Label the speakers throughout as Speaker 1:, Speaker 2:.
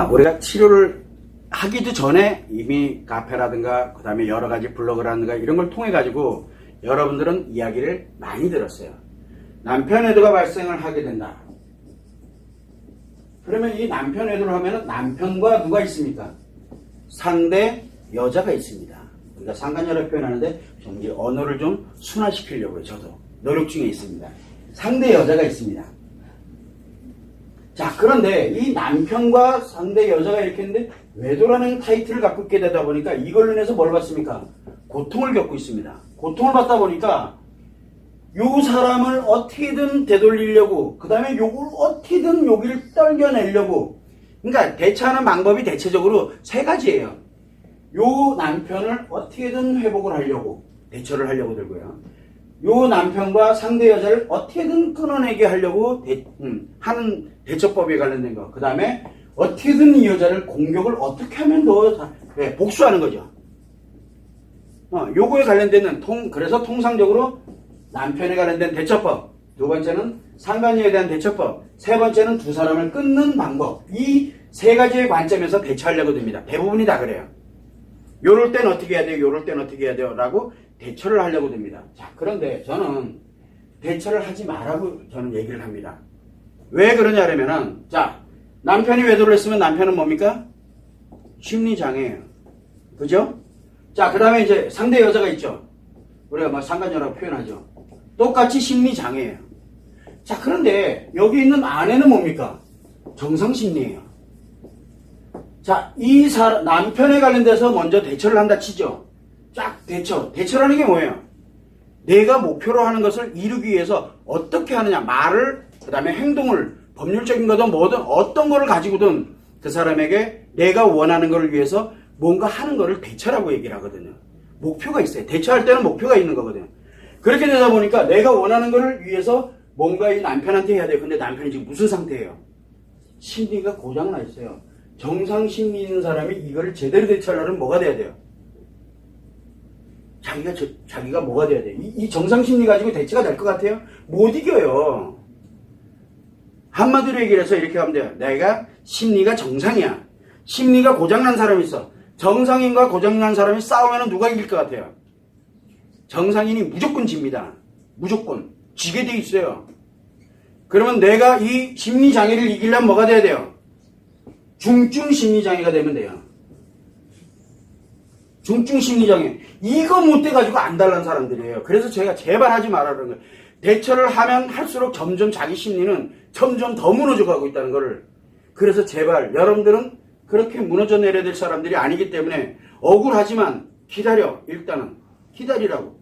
Speaker 1: 우리가 치료를 하기도 전에 이미 카페라든가 그 다음에 여러 가지 블로그라든가 이런 걸 통해 가지고 여러분들은 이야기를 많이 들었어요. 남편 외도가 발생을 하게 된다. 그러면 이 남편 외도를 하면 남편과 누가 있습니까? 상대 여자가 있습니다. 그러니까 상관녀라고 표현하는데 좀 이제 언어를 좀 순화시키려고요. 저도 노력 중에 있습니다. 상대 여자가 있습니다. 자, 그런데 이 남편과 상대 여자가 이렇게 있는데 외도라는 타이틀을 갖고 있게 되다 보니까 이걸로 인해서 뭘 받습니까? 고통을 겪고 있습니다. 고통을 받다 보니까 요 사람을 어떻게든 되돌리려고, 그 다음에 요걸 어떻게든 여기를 떨겨내려고, 그러니까 대처하는 방법이 대체적으로 세 가지예요. 요 남편을 어떻게든 회복을 하려고, 대처를 하려고 들고요. 요 남편과 상대 여자를 어떻게든 끊어내게 하려고 하는 대처법에 관련된 거. 그 다음에 어떻게든 이 여자를 공격을 어떻게 하면 더 복수하는 거죠. 요거에 관련된 그래서 통상적으로 남편에 관련된 대처법, 두 번째는 상간녀에 대한 대처법, 세 번째는 두 사람을 끊는 방법. 이 세 가지의 관점에서 대처하려고 듭니다. 대부분이 다 그래요. 요럴 땐 어떻게 해야 돼요? 요럴 땐 어떻게 해야 돼요? 라고 대처를 하려고 듭니다. 자, 그런데 저는 대처를 하지 말라고 저는 얘기를 합니다. 왜 그러냐면은, 자, 남편이 외도를 했으면 남편은 뭡니까? 심리장애예요. 그죠? 자, 그 다음에 이제 상대 여자가 있죠. 우리가 막 상간녀라고 표현하죠. 똑같이 심리장애예요. 자, 그런데 여기 있는 아내는 뭡니까? 정상심리예요. 자, 남편에 관련돼서 먼저 대처를 한다 치죠. 쫙 대처라는 게 뭐예요? 내가 목표로 하는 것을 이루기 위해서 어떻게 하느냐, 말을, 그 다음에 행동을, 법률적인 거든 뭐든 어떤 거를 가지고든 그 사람에게 내가 원하는 것을 위해서 뭔가 하는 거를 대처라고 얘기를 하거든요. 목표가 있어요. 대처할 때는 목표가 있는 거거든요. 그렇게 되다 보니까 내가 원하는 것을 위해서 뭔가 이 남편한테 해야 돼요. 근데 남편이 지금 무슨 상태예요? 심리가 고장나 있어요. 정상 심리 있는 사람이 이거를 제대로 대처하려면 뭐가 돼야 돼요? 자기가 뭐가 돼야 돼요? 이 정상 심리 가지고 대처가 될 것 같아요? 못 이겨요. 한마디로 얘기를 해서 이렇게 하면 돼요. 내가 심리가 정상이야. 심리가 고장난 사람이 있어. 정상인과 고장난 사람이 싸우면 누가 이길 것 같아요? 정상인이 무조건 집니다. 무조건. 지게 돼 있어요. 그러면 내가 이 심리장애를 이기려면 뭐가 돼야 돼요? 중증 심리장애가 되면 돼요. 중증 심리장애. 이거 못 돼가지고 안 달란 사람들이에요. 그래서 제가 제발 하지 말라 그러는 거예요. 대처를 하면 할수록 점점 자기 심리는 점점 더 무너져 가고 있다는 거를. 그래서 제발 여러분들은 그렇게 무너져 내려야 될 사람들이 아니기 때문에 억울하지만 기다려. 일단은 기다리라고.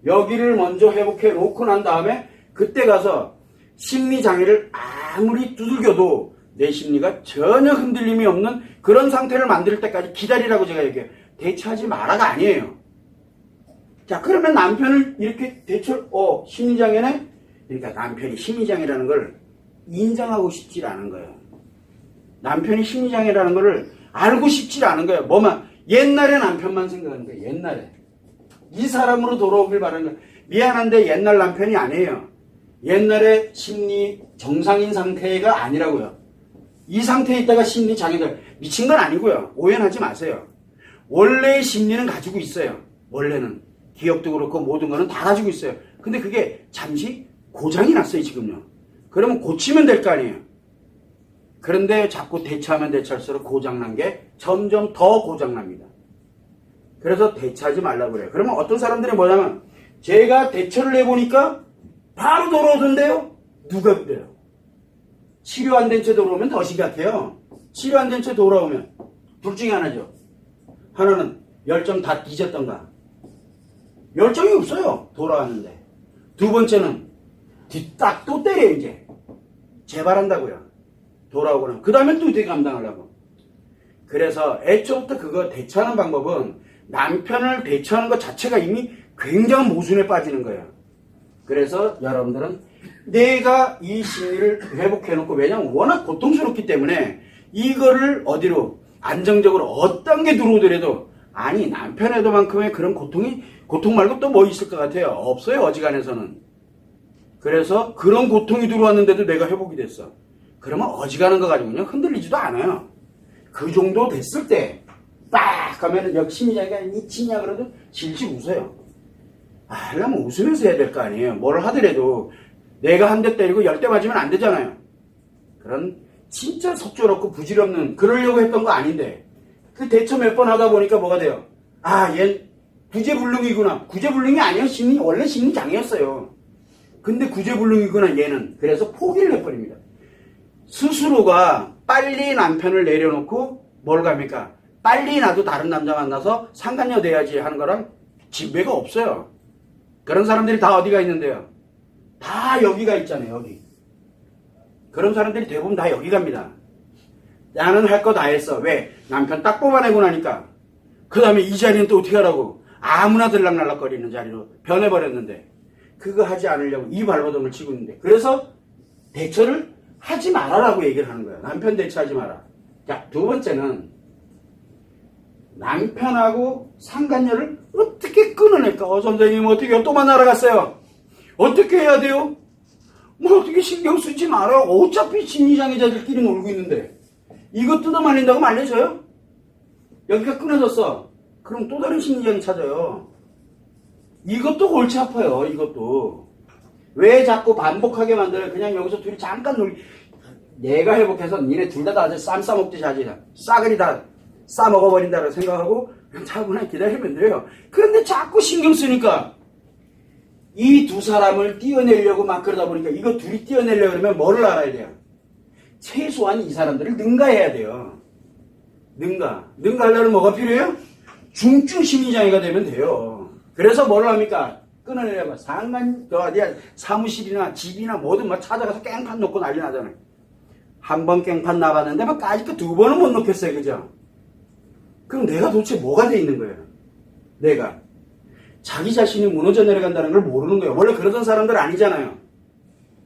Speaker 1: 여기를 먼저 회복해 놓고 난 다음에 그때 가서 심리장애를 아무리 두들겨도 내 심리가 전혀 흔들림이 없는 그런 상태를 만들 때까지 기다리라고 제가 얘기해요. 대처하지 마라가 아니에요. 자, 그러면 남편을 이렇게 심리장애네? 그러니까 남편이 심리장애라는 걸 인정하고 싶지 않은 거예요. 남편이 심리장애라는 걸 알고 싶지 않은 거예요. 옛날에 남편만 생각하는 거예요. 옛날에. 이 사람으로 돌아오길 바라는 거예요. 미안한데 옛날 남편이 아니에요. 옛날에 심리 정상인 상태가 아니라고요. 이 상태에 있다가 심리 장애들 미친 건 아니고요. 오해하지 마세요. 원래의 심리는 가지고 있어요. 원래는 기억도 그렇고 모든 거는 다 가지고 있어요. 근데 그게 잠시 고장이 났어요. 지금요. 그러면 고치면 될 거 아니에요. 그런데 자꾸 대처하면 대처할수록 고장난 게 점점 더 고장납니다. 그래서 대처하지 말라고 그래요. 그러면 어떤 사람들이 뭐냐면 제가 대처를 해보니까 바로 돌아오던데요? 누가 그래요? 치료 안 된 채 돌아오면 더 심각해요. 치료 안 된 채 돌아오면 둘 중에 하나죠. 하나는 열정 다 뒤졌던가. 열정이 없어요. 돌아왔는데. 두 번째는 딱 또 때려요. 이제 재발한다고요. 돌아오고는. 그 다음에 또 어떻게 감당하려고. 그래서 애초부터 그거 대처하는 방법은 남편을 대처하는 것 자체가 이미 굉장한 모순에 빠지는 거예요. 그래서 여러분들은 내가 이 심리를 회복해놓고, 왜냐면 워낙 고통스럽기 때문에 이거를 어디로 안정적으로 어떤 게 들어오더라도, 아니 남편에도만큼의 그런 고통 말고 또 뭐 있을 것 같아요? 없어요. 어지간해서는. 그래서 그런 고통이 들어왔는데도 내가 회복이 됐어. 그러면 어지간한 거 가지고는 흔들리지도 않아요. 그 정도 됐을 때 딱 하면은 여기 심리장애가 미치냐 그래도 질질 웃어요. 하려면 웃으면서 해야 될 거 아니에요. 뭘 하더라도 내가 한 대 때리고 10대 맞으면 안 되잖아요. 그런 진짜 속절없고 부질없는 그러려고 했던 거 아닌데 그 대처 몇 번 하다 보니까 뭐가 돼요? 얘 구제불능이구나. 구제불능이 아니에요. 원래 심리장애였어요. 근데 구제불능이구나 얘는. 그래서 포기를 해버립니다. 스스로가 빨리 남편을 내려놓고 뭘 갑니까? 빨리 나도 다른 남자 만나서 상간녀 돼야지 하는 거랑 지배가 없어요. 그런 사람들이 다 어디가 있는데요? 다 여기가 있잖아요. 여기. 그런 사람들이 대부분 다 여기 갑니다. 나는 할 거 다 했어. 왜? 남편 딱 뽑아내고 나니까. 그 다음에 이 자리는 또 어떻게 하라고? 아무나 들락날락거리는 자리로 변해버렸는데 그거 하지 않으려고 이 발버둥을 치고 있는데 그래서 대처를 하지 말아라고 얘기를 하는 거예요. 남편 대처하지 마라. 자, 두 번째는 남편하고 상간녀를 어떻게 끊어낼까? 선생님 어떻게 또 만나러 갔어요? 어떻게 해야 돼요? 뭐 어떻게 신경 쓰지 마라. 어차피 심리장애자들끼리 놀고 있는데 이거 뜯어말린다고 말려줘요? 여기가 끊어졌어. 그럼 또 다른 심리장애 찾아요. 이것도 골치 아파요. 이것도. 왜 자꾸 반복하게 만들어요? 그냥 여기서 둘이 잠깐 놀기. 내가 회복해서 니네 둘 다 아주 쌈 싸먹듯이 하지. 싸그리 다 싸먹어버린다고 생각하고 그냥 차분하게 기다리면 돼요. 그런데 자꾸 신경 쓰니까 이 두 사람을 띄어내려고 막 그러다 보니까 이거 둘이 띄어내려고 그러면 뭐를 알아야 돼요? 최소한 이 사람들을 능가해야 돼요. 능가하려면 뭐가 필요해요? 중증 심리장애가 되면 돼요. 그래서 뭘 합니까? 끊어내려면 사무실이나 집이나 뭐든 막 찾아가서 깽판 놓고 난리 나잖아요. 한 번 깽판 나봤는데 막 까짓거 두 번은 못 놓겠어요. 그죠? 그럼 내가 도대체 뭐가 돼 있는 거예요? 내가. 자기 자신이 무너져 내려간다는 걸 모르는 거예요. 원래 그러던 사람들 아니잖아요.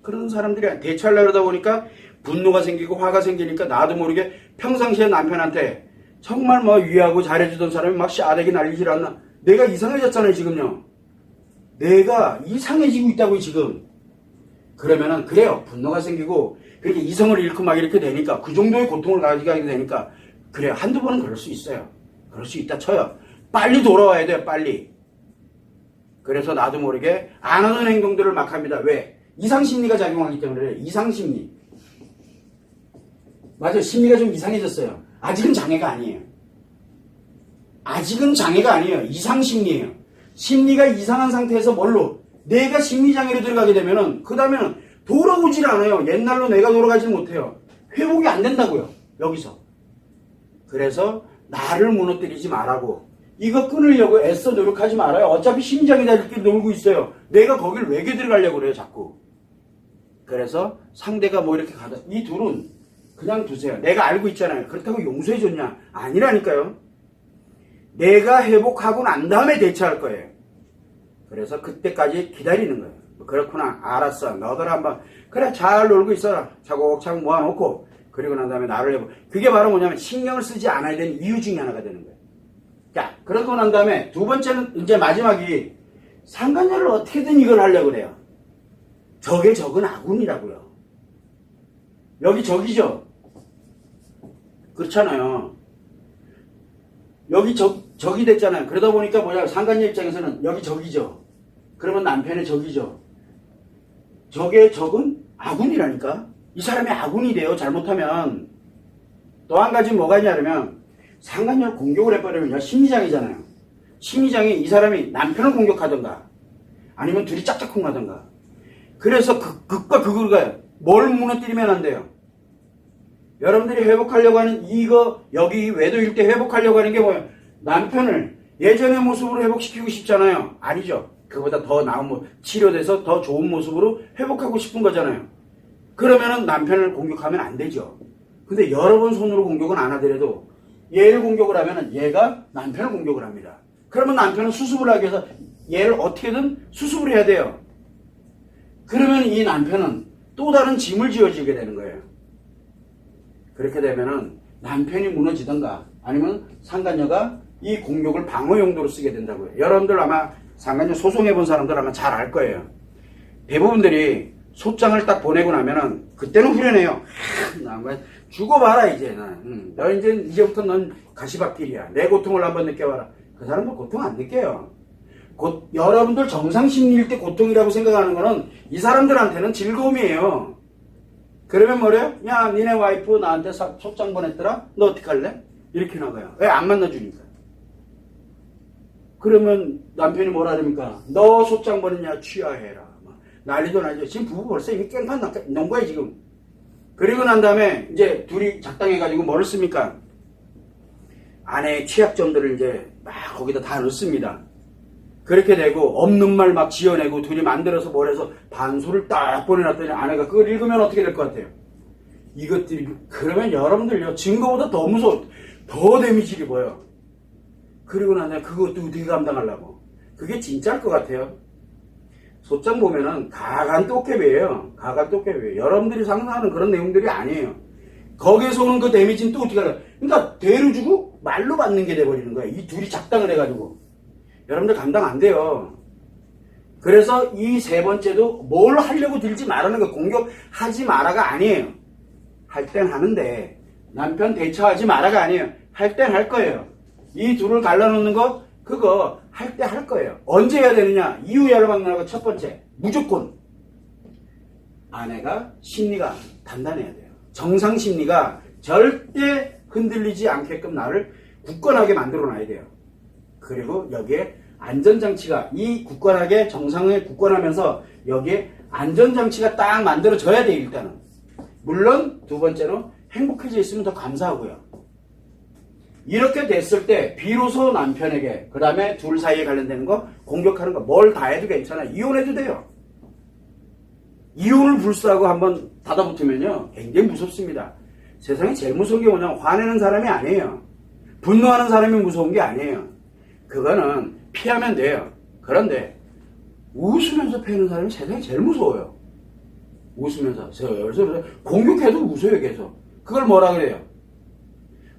Speaker 1: 그런 사람들이 대처하려고 그러다 보니까 분노가 생기고 화가 생기니까 나도 모르게 평상시에 남편한테 정말 뭐 위하고 잘해주던 사람이 막 씨아대기 날리질 않나. 내가 이상해졌잖아요, 지금요. 내가 이상해지고 있다고요, 지금. 그러면은, 그래요. 분노가 생기고, 그렇게 이성을 잃고 막 이렇게 되니까, 그 정도의 고통을 가지게 되니까, 그래요. 한두 번은 그럴 수 있어요. 그럴 수 있다 쳐요. 빨리 돌아와야 돼요, 빨리. 그래서 나도 모르게 안 하는 행동들을 막 합니다. 왜? 이상심리가 작용하기 때문에 그래요. 이상심리. 맞아요. 심리가 좀 이상해졌어요. 아직은 장애가 아니에요. 아직은 장애가 아니에요. 이상심리예요. 심리가 이상한 상태에서 뭘로? 내가 심리장애로 들어가게 되면은 그 다음에는 돌아오질 않아요. 옛날로 내가 돌아가지 못해요. 회복이 안 된다고요. 여기서. 그래서 나를 무너뜨리지 말라고. 이거 끊으려고 애써 노력하지 말아요. 어차피 심리장애자들끼리 놀고 있어요. 내가 거길 왜 들어가려고 그래요. 자꾸. 그래서 상대가 뭐 이렇게 가다. 이 둘은 그냥 두세요. 내가 알고 있잖아요. 그렇다고 용서해줬냐? 아니라니까요. 내가 회복하고 난 다음에 대처할 거예요. 그래서 그때까지 기다리는 거예요. 그렇구나. 알았어. 너들 한번 그래 잘 놀고 있어라. 차곡차곡 모아놓고 그리고 난 다음에 나를 해보. 그게 바로 뭐냐면 신경을 쓰지 않아야 되는 이유 중에 하나가 되는 거예요. 자, 그러고 난 다음에 두 번째는 이제 마지막이 상간녀를 어떻게든 이걸 하려고 그래요. 적의 적은 아군이라고요. 여기 적이죠. 그렇잖아요. 여기 적이 됐잖아요. 그러다 보니까 뭐야, 상간녀 입장에서는 여기 적이죠. 그러면 남편의 적이죠. 적의 적은 아군이라니까. 이 사람이 아군이 돼요. 잘못하면. 또 한 가지 뭐가 있냐면 상간녀를 공격을 해버리면 심리장애잖아요. 심리장애 이 사람이 남편을 공격하던가 아니면 둘이 짝짝꿍 하던가. 그래서 극과 극으로 가요. 뭘 무너뜨리면 안 돼요. 여러분들이 회복하려고 하는 이거 여기 외도일 때 회복하려고 하는 게 뭐예요? 남편을 예전의 모습으로 회복시키고 싶잖아요. 아니죠. 그보다 더 나은 치료돼서 더 좋은 모습으로 회복하고 싶은 거잖아요. 그러면은 남편을 공격하면 안 되죠. 근데 여러 번 손으로 공격은 안 하더라도 얘를 공격을 하면은 얘가 남편을 공격을 합니다. 그러면 남편은 수습을 하기 위해서 얘를 어떻게든 수습을 해야 돼요. 그러면 이 남편은 또 다른 짐을 지어지게 되는 거예요. 그렇게 되면은 남편이 무너지던가 아니면 상간녀가 이 공격을 방어 용도로 쓰게 된다고요. 여러분들 아마 상간녀 소송해본 사람들 아마 잘 알 거예요. 대부분들이 소장을 딱 보내고 나면은 그때는 후련해요. 죽어봐라 이제는. 너 이제부터 넌 가시밭길이야. 내 고통을 한번 느껴봐라. 그 사람도 고통 안 느껴요. 여러분들 정상심리일 때 고통이라고 생각하는 거는 이 사람들한테는 즐거움이에요. 그러면 뭐래요? 야, 니네 와이프 나한테 속장 보냈더라? 너 어떡할래? 이렇게 나가요. 왜 안 만나주니까. 그러면 남편이 뭐라 그럽니까? 너 속장 보냈냐? 취하해라. 난리도 나죠. 지금 부부 벌써 이미 깽판 놓은 거예요, 지금. 그리고 난 다음에 이제 둘이 작당해가지고 뭐를 씁니까? 아내의 취약점들을 이제 막 거기다 다 넣습니다. 그렇게 되고 없는 말 막 지어내고 둘이 만들어서 뭘 해서 반소를 딱 보내놨더니 아내가 그걸 읽으면 어떻게 될 것 같아요? 이것들이 그러면 여러분들요 증거보다 더 무서워 더 데미지를 입어요. 그리고 나서 그것도 어떻게 감당하려고? 그게 진짜일 것 같아요. 소장 보면은 가간 또깨비예요. 가간 또깨비예요. 여러분들이 상상하는 그런 내용들이 아니에요. 거기에서 오는 그 데미지는 또 어떻게 하려고? 그러니까 대로 주고 말로 받는 게 돼버리는 거예요. 이 둘이 작당을 해가지고. 여러분들 감당 안 돼요. 그래서 이 세 번째도 뭘 하려고 들지 말라는 거 공격하지 마라가 아니에요. 할 땐 하는데 남편 대처하지 마라가 아니에요. 할 땐 할 거예요. 이 둘을 갈라놓는 거 그거 할 때 할 거예요. 언제 해야 되느냐? 이유 열망나고 첫 번째 무조건 아내가 심리가 단단해야 돼요. 정상 심리가 절대 흔들리지 않게끔 나를 굳건하게 만들어 놔야 돼요. 그리고 여기에 안전장치가 이 굳건하게 정상을 굳건하면서 여기에 안전장치가 딱 만들어져야 돼요. 일단은 물론 두 번째로 행복해져 있으면 더 감사하고요. 이렇게 됐을 때 비로소 남편에게 그 다음에 둘 사이에 관련되는 거 공격하는 거 뭘 다 해도 괜찮아. 이혼해도 돼요. 이혼을 불사하고 한번 닫아붙으면요 굉장히 무섭습니다. 세상에 제일 무서운 게 뭐냐면 화내는 사람이 아니에요. 분노하는 사람이 무서운 게 아니에요. 그거는 피하면 돼요. 그런데 웃으면서 패는 사람이 세상에 제일 무서워요. 웃으면서 공격해도 웃어요. 계속 그걸 뭐라 그래요?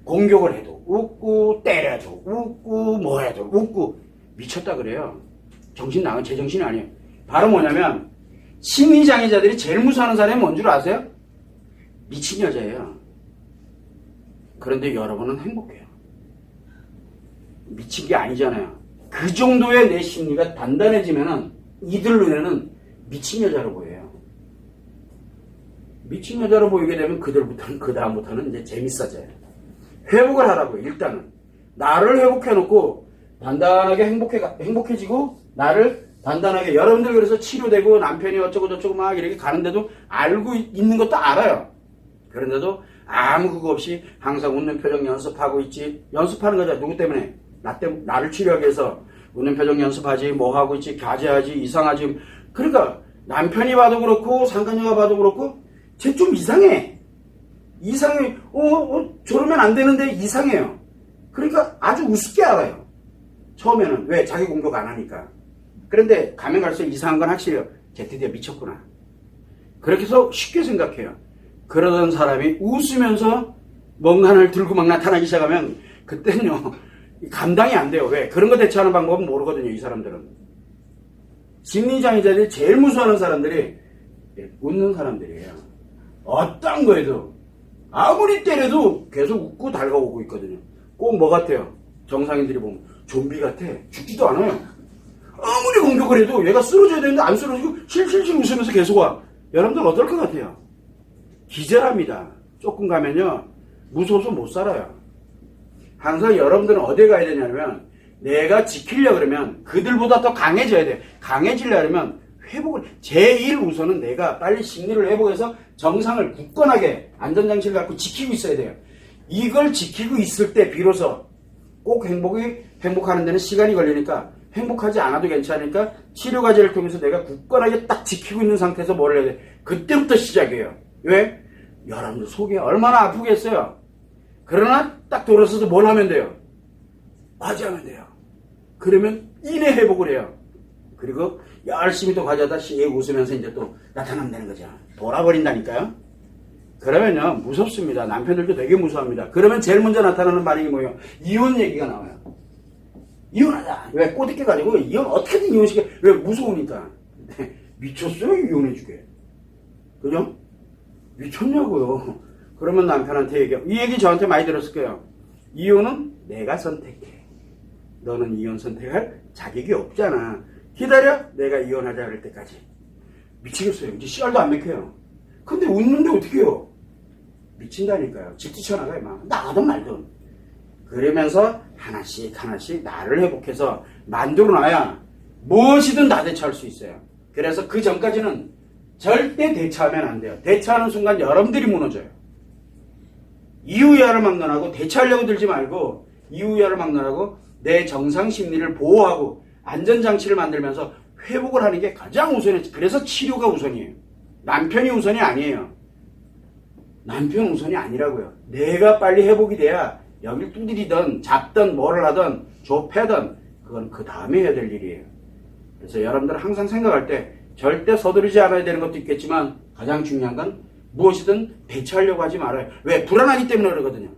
Speaker 1: 공격을 해도 웃고 때려도 웃고 뭐 해도 웃고 미쳤다 그래요. 정신 나간 제정신이 아니에요. 바로 뭐냐면 심리장애자들이 제일 무서워하는 사람이 뭔 줄 아세요? 미친 여자예요. 그런데 여러분은 행복해요. 미친 게 아니잖아요. 그 정도의 내 심리가 단단해지면은 이들 눈에는 미친 여자로 보여요. 미친 여자로 보이게 되면 그들부터는 그 다음부터는 이제 재밌어져요. 회복을 하라고 일단은 나를 회복해놓고 단단하게 행복해지고 나를 단단하게 여러분들 그래서 치료되고 남편이 어쩌고 저쩌고 막 이렇게 가는데도 알고 있는 것도 알아요. 그런데도 아무 그거 없이 항상 웃는 표정 연습하고 있지. 연습하는 거죠. 누구 때문에? 나를 치료하기 위해서 웃는 표정 연습하지 뭐 하고 있지 가재하지 이상하지. 그러니까 남편이 봐도 그렇고 상간녀가 봐도 그렇고 쟤 좀 이상해. 저러면 안 되는데 이상해요. 그러니까 아주 우습게 알아요. 처음에는 왜? 자기 공격 안 하니까. 그런데 가면 갈수록 이상한 건 확실해요. 쟤 드디어 미쳤구나. 그렇게 해서 쉽게 생각해요. 그러던 사람이 웃으면서 뭔가 하나를 들고 막 나타나기 시작하면 그때는요 감당이 안 돼요. 왜? 그런 거 대처하는 방법은 모르거든요. 이 사람들은. 심리장애자들이 제일 무서워하는 사람들이 웃는 사람들이에요. 어떤 거에도 아무리 때려도 계속 웃고 달가오고 있거든요. 꼭 뭐 같아요? 정상인들이 보면 좀비 같아. 죽지도 않아요. 아무리 공격을 해도 얘가 쓰러져야 되는데 안 쓰러지고 실실실 웃으면서 계속 와. 여러분들 어떨 것 같아요? 기절합니다. 조금 가면요 무서워서 못 살아요. 항상 여러분들은 어디에 가야 되냐면 내가 지키려고 그러면 그들보다 더 강해져야 돼. 강해지려면 회복을 제일 우선은 내가 빨리 심리를 회복해서 정상을 굳건하게 안전장치를 갖고 지키고 있어야 돼요. 이걸 지키고 있을 때 비로소 꼭 행복하는 데는 시간이 걸리니까 행복하지 않아도 괜찮으니까 치료과제를 통해서 내가 굳건하게 딱 지키고 있는 상태에서 뭘 해야 돼? 그때부터 시작이에요. 왜? 여러분들 속이 얼마나 아프겠어요. 그러나 딱 돌아서서 뭘 하면 돼요? 과제하면 돼요. 그러면 이내 회복을 해요. 그리고 열심히 또 과제하다 웃으면서 이제 또 나타나면 되는 거죠. 돌아버린다니까요. 그러면요 무섭습니다. 남편들도 되게 무서워합니다. 그러면 제일 먼저 나타나는 반응이 뭐예요? 이혼 얘기가 나와요. 이혼하자. 왜? 꼬드게 가지고 이혼 어떻게든 이혼시켜. 왜? 무서우니까. 미쳤어요? 이혼해주게. 그죠? 미쳤냐고요. 그러면 남편한테 이 얘기 저한테 많이 들었을 거예요. 이혼은 내가 선택해. 너는 이혼 선택할 자격이 없잖아. 기다려. 내가 이혼하자 그럴 때까지. 미치겠어요. 이제 씨알도 안 맥혀요. 근데 웃는데 어떻게 해요? 미친다니까요. 집 뛰쳐나가요. 막 나가든 말든. 그러면서 하나씩 나를 회복해서 만들어놔야 무엇이든 다 대처할 수 있어요. 그래서 그 전까지는 절대 대처하면 안 돼요. 대처하는 순간 여러분들이 무너져요. 이유야를 막론하고 대처하려고 들지 말고 이유야를 막론하고 내 정상 심리를 보호하고 안전장치를 만들면서 회복을 하는 게 가장 우선이에요. 그래서 치료가 우선이에요. 남편이 우선이 아니에요. 남편 우선이 아니라고요. 내가 빨리 회복이 돼야 여길 두드리든 잡든 뭐를 하든 좁혀든 그건 그 다음에 해야 될 일이에요. 그래서 여러분들은 항상 생각할 때 절대 서두르지 않아야 되는 것도 있겠지만 가장 중요한 건 무엇이든 대처하려고 하지 말아요. 왜? 불안하기 때문에 그러거든요.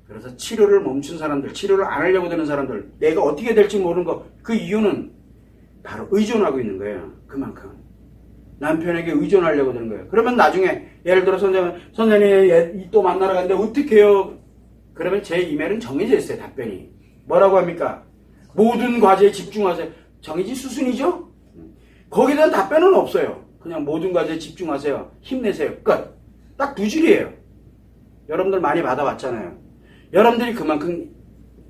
Speaker 1: 그래서 치료를 멈춘 사람들, 치료를 안 하려고 드는 사람들, 내가 어떻게 될지 모르는 거, 그 이유는 바로 의존하고 있는 거예요. 그만큼. 남편에게 의존하려고 드는 거예요. 그러면 나중에 예를 들어 선생님 또 만나러 가는데 어떻게 해요? 그러면 제 이메일은 정해져 있어요. 답변이. 뭐라고 합니까? 모든 과제에 집중하세요. 정해진 수순이죠? 거기에 대한 답변은 없어요. 그냥 모든 과제에 집중하세요. 힘내세요. 끝. 딱 두 줄이에요. 여러분들 많이 받아봤잖아요. 여러분들이 그만큼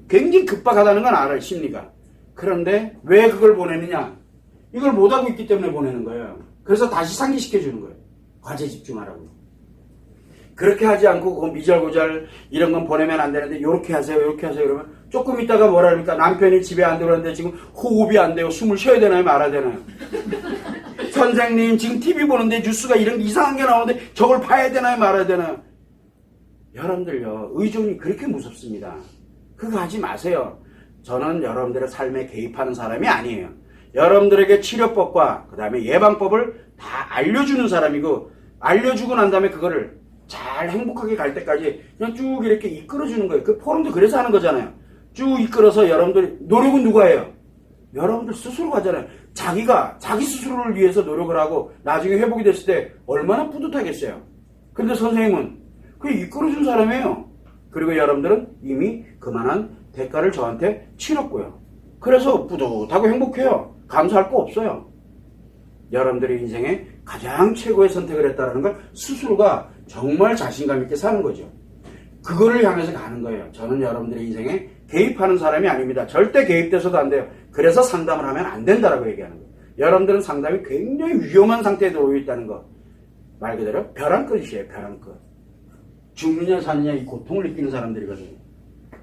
Speaker 1: 굉장히 급박하다는 건 알아요. 심리가. 그런데 왜 그걸 보내느냐? 이걸 못하고 있기 때문에 보내는 거예요. 그래서 다시 상기시켜주는 거예요. 과제에 집중하라고. 그렇게 하지 않고 그건 미절고절 이런 건 보내면 안 되는데 요렇게 하세요. 요렇게 하세요. 그러면 조금 있다가 뭐라 그러니까 남편이 집에 안 들어오는데 지금 호흡이 안 돼요. 숨을 쉬어야 되나요? 말아야 되나요? 선생님 지금 TV 보는데 뉴스가 이런 이상한 게 나오는데 저걸 봐야 되나요? 말아야 되나요? 여러분들요. 의존이 그렇게 무섭습니다. 그거 하지 마세요. 저는 여러분들의 삶에 개입하는 사람이 아니에요. 여러분들에게 치료법과 그 다음에 예방법을 다 알려주는 사람이고 알려주고 난 다음에 그거를 잘 행복하게 갈 때까지 그냥 쭉 이렇게 이끌어주는 거예요. 그 포럼도 그래서 하는 거잖아요. 쭉 이끌어서 여러분들 노력은 누가 해요? 여러분들 스스로 하잖아요. 자기가 자기 스스로를 위해서 노력을 하고 나중에 회복이 됐을 때 얼마나 뿌듯하겠어요. 근데 선생님은 그 이끌어준 사람이에요. 그리고 여러분들은 이미 그만한 대가를 저한테 치렀고요. 그래서 뿌듯하고 행복해요. 감사할 거 없어요. 여러분들의 인생에 가장 최고의 선택을 했다는 걸 스스로가 정말 자신감 있게 사는 거죠. 그거를 향해서 가는 거예요. 저는 여러분들의 인생에 개입하는 사람이 아닙니다. 절대 개입돼서도 안 돼요. 그래서 상담을 하면 안 된다라고 얘기하는 거예요. 여러분들은 상담이 굉장히 위험한 상태에 놓여 있다는 거. 말 그대로 벼랑 끝이에요. 벼랑 끝. 죽느냐 사느냐 이 고통을 느끼는 사람들이거든요.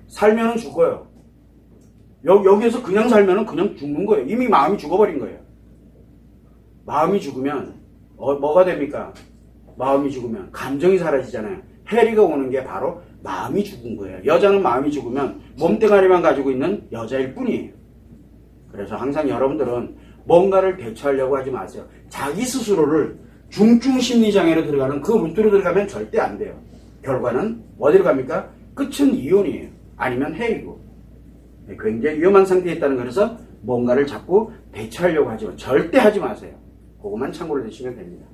Speaker 1: 살면은 죽어요. 여기에서 그냥 살면은 그냥 죽는 거예요. 이미 마음이 죽어버린 거예요. 마음이 죽으면 뭐가 됩니까? 마음이 죽으면 감정이 사라지잖아요. 해리가 오는 게 바로 마음이 죽은 거예요. 여자는 마음이 죽으면 몸뚱아리만 가지고 있는 여자일 뿐이에요. 그래서 항상 여러분들은 뭔가를 대처하려고 하지 마세요. 자기 스스로를 중증 심리장애로 들어가는 그 루트로 들어가면 절대 안 돼요. 결과는 어디로 갑니까? 끝은 이혼이에요. 아니면 해이고. 굉장히 위험한 상태에 있다는 거라서 뭔가를 자꾸 대처하려고 하지만 절대 하지 마세요. 그것만 참고로 드시면 됩니다.